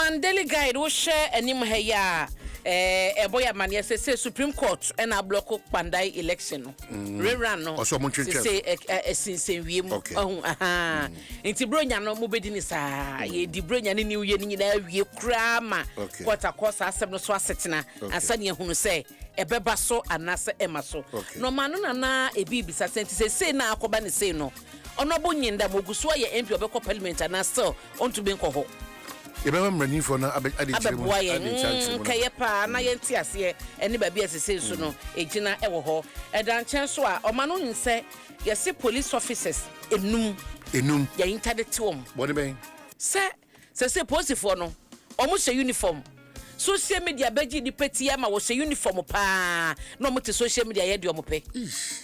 man daily guide wo share anim ha ya boya man yes say Supreme Court and a block Pandai election no rerun no say since we nti bronya no mo bedi ni saa ye di bronya ni new year ni na wie kra ma quarter course asem no so asetena asane ehunu say ebeba so anase ema so no man no na ebibisa senti say na akoba ni say no ono bo nyinda moguso ye MP obekọ parliament na still onto be nko ho Yebema mrani for na kayepa na yenti ase eni baabi asese so no ejina ewo ho edan chen so a omano nse yesi police officers enum ya interdicte wom body ben se police for no omo she uniform social media beji di peti ama wo she uniform pa no mo te social media ye de omo pe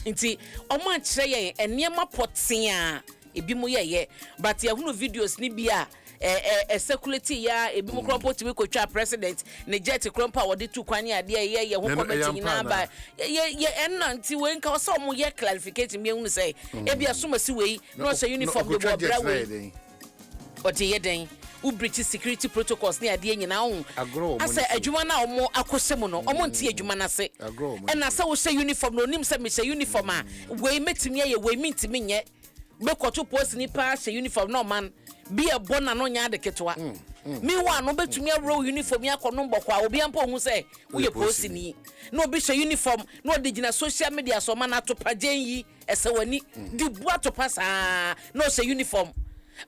nti omo a kire ye eniema poten a ebi mo ye but ya hunu videos ni bia security ya ebi mo kro poti we ko twa president ne jet krompa wode tu kwani ade ye ho committee nyina ba ye enanti we nka so mo ye clarification me hunu say ebi asoma si we no say uniform de bo bra we odi ye den u breach security protocols ne ade nyina ho asa adwuma na omo akose mu no omo nti adwuma na se na sa wo say uniform no nim say me say uniform a we metimi ye we mintimi nye be koto post ni pa say uniform no man be a bona no nya de ketwa me wa no betumi awro uniform yakono mbokwa obi ampo hu say wo ye post ni no obi hye uniform no de gina social media so man atopagen yi esewani di bu atopasa no say uniform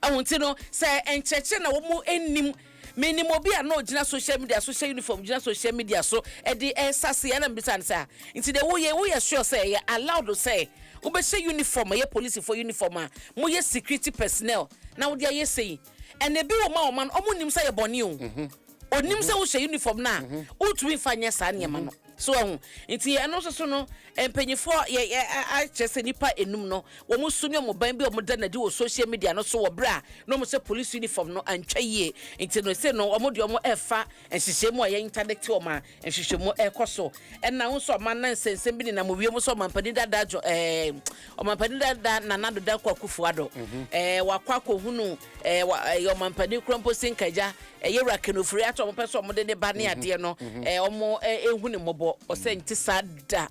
awonti no say encheche na wo mu ennim meni obi a no gina social media social uniform gina social media so e de sase ya na mbisa say nti de wo ye sure say ya allowed to say wo be say uniform ye police for uniform a mo ye security personnel na wo dia ye say and e bi wo ma o man omo nim say ye boni o onim say wo say uniform na wo tumi fanya sa nyema no so nti eno so no empanyefo ye a chese nipa enum no wo mo sumi mo ban bi o mo da na di wo social media no so wo bra no mo say police uniform no antwa yie nti no say no o mo de o mo efa enhihye mo ye interdicte o ma enhihye mo ekoso na wo so man na nsensem bi na mo wie mo so man pani dada o man pani dada na nado da kwa kufuado wakwa ko hunu o man pani krompo sinkaja ye rakenofuri ato mo peso mo de ne ba ne ade no o mo ehu ne mo o se nti sada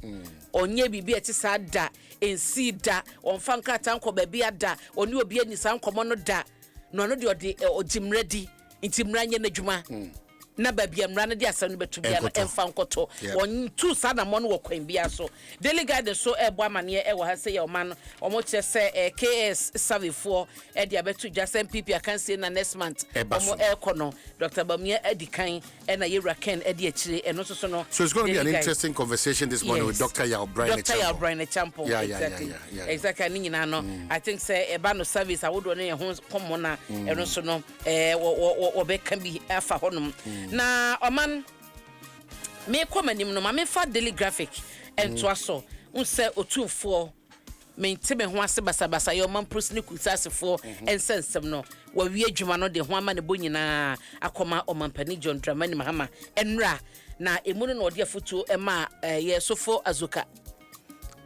onye bibi eti sada ensi da onfa nkata nko ba bia da oni obi ani san komo no da no no de odi ojimredi nti mranye na dwuma na babia mra na de asam no betu bia no emfa nkoto on tu sada mo no kwan bia so delegate so ebo amane e wo ha se ye o man o mo che se KS Savifo e de abetu jasa NPP akanse na next month o mo ekono Dr. Bawumia edikan e na Yewra Ken e de akire eno so no. So it's going to be an interesting conversation this morning with Dr. Yalbraine Champo. Exactly ni nyina no I think say eba no service awodo no ye ho komo na eno so no wo be kan bi afa honom na oman me komanim no ma me fa daily graphic ento aso unse otumfo me ntime ho ase basabasa yo man prosni kutasefo ensensem no wa wi adwuma no de ho ama ne bonyina akoma omampani John Dramani Mahama enra na emu no ode afoto ema ye sofo azuka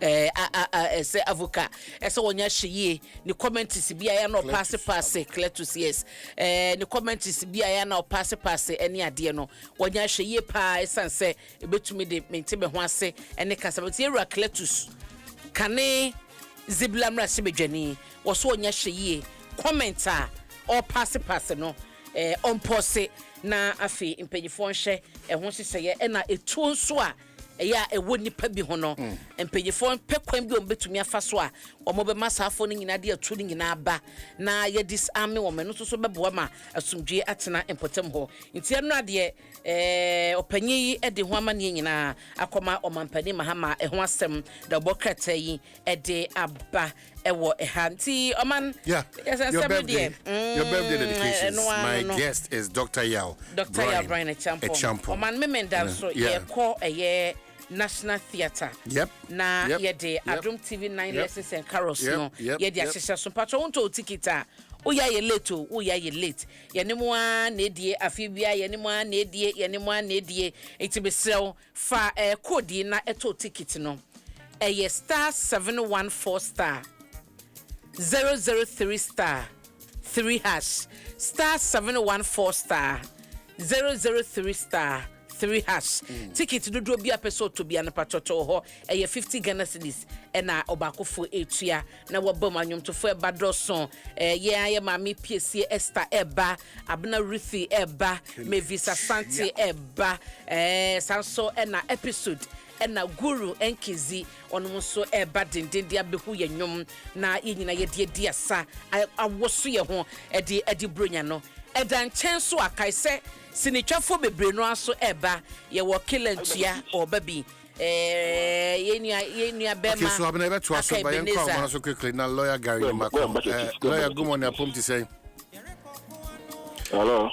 ese avoka ese wonya hye ni comments bia ya no pass Cletus yes ni comments bia ya na pass eni ade no wonya hye pa esanse ebetumi de mentebe ho ase eni kasabati Yewra Cletus kane ziblamra sebedwani wo so wonya hye commenta o pass no on pose na afi impanyifo nhye ho seseye na etu nso a ya ewo nipa bi ho no empanyefo pekwan bi ombetumi afa so a omobe masafo no nyina de atu no nyina ba na ye disarm wo meno so beboa ma asumdwe atena empotem ho nti eno ade opanyi yi de ho ama ne nyina akoma omampani Mahama ho asem da bokrata yi de aba ewo ehanti oman your birthday dedications my guest is Dr. Yalbraine Champo oman memenda so ye ko National Theatre. Na yede Adom TV 9 lessons and carols no. Yede asese so patro wonto tikita. Oya ye late o, oya ye late. Yanemu an na die afibia yanemu an na die yanemu an na die. Enti besrew fa code na eto ticket no. Eye star 714 star 003 star 3 hash star 714 star 003*3#. Ticket to do be episode to be an patroto ho a 50 Ghana cedis and obako for etua na wabomanyum to for badoson yeah mami PSC Esther Eba Abena Ruthie Eba Mavis Asante Eba sanso and episode and Guru Enkizi on so Eba dindia behu yenyum na yina ye sa I was ye ho edi brunyano edan chenso akai se sinitwafo bebre no aso eba ye wo kilantua or baby yenia bema. Okay, so Abena to us by Yanko so quickly now lawyer Gary Mako. Lawyer good morning, I to say. Hello.